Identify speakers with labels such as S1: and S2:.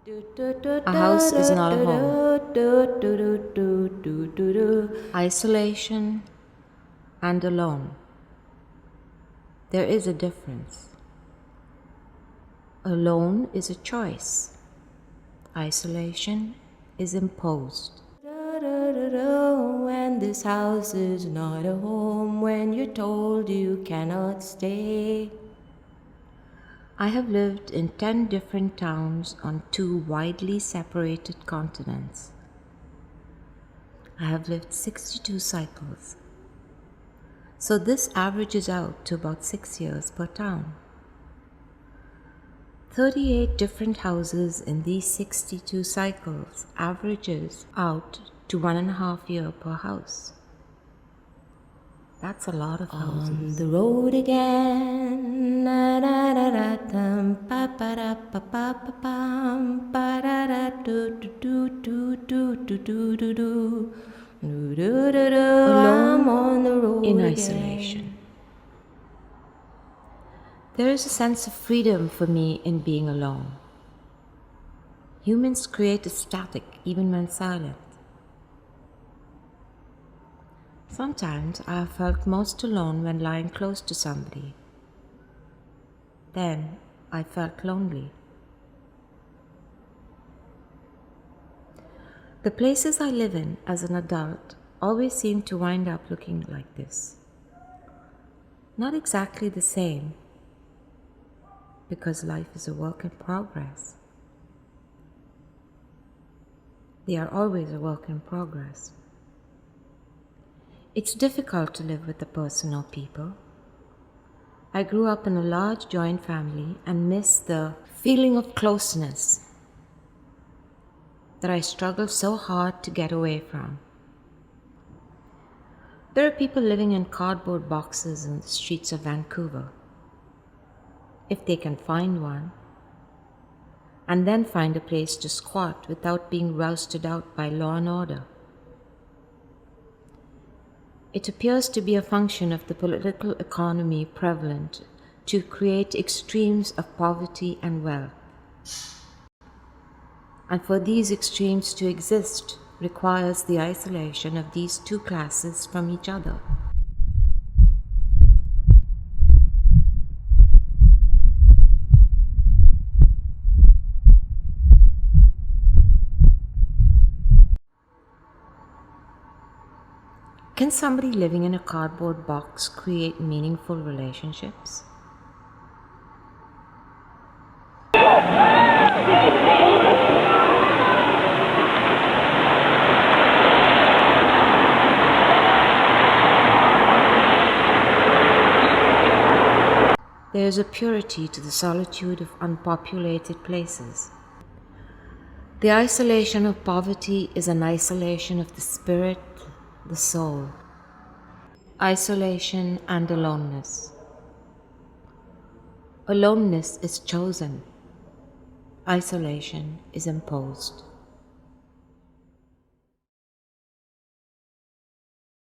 S1: A house is not a home. Isolation and alone. There is a difference. Alone is a choice. Isolation is imposed.
S2: And this house is not a home when you're told you cannot stay.
S1: I have lived in 10 different towns on 2 widely separated continents. I have lived 62 cycles. So this averages out to about 6 years per town. 38 different houses in these 62 cycles averages out to 1.5 years per house. That's a lot of houses.
S2: On the road again. Na na na na dum pa pa da pa pa pa pam pa da da do do do do do do do do do do do do. I'm on the road
S1: In
S2: again.
S1: isolation. There is a sense of freedom for me in being alone. Humans create a static even when silent. Sometimes I have felt most alone when lying close to somebody. Then I felt lonely. The places I live in as an adult always seem to wind up looking like this. Not exactly the same, because life is a work in progress. They are always a work in progress. It's difficult to live with a person or people. I grew up in a large joint family and miss the feeling of closeness that I struggle so hard to get away from. There are people living in cardboard boxes in the streets of Vancouver, if they can find one, and then find a place to squat without being rousted out by law and order. It appears to be a function of the political economy prevalent to create extremes of poverty and wealth. And for these extremes to exist requires the isolation of these two classes from each other. Can somebody living in a cardboard box create meaningful relationships? There is a purity to the solitude of unpopulated places. The isolation of poverty is an isolation of the spirit, the soul. Isolation and aloneness. Aloneness is chosen. Isolation is imposed.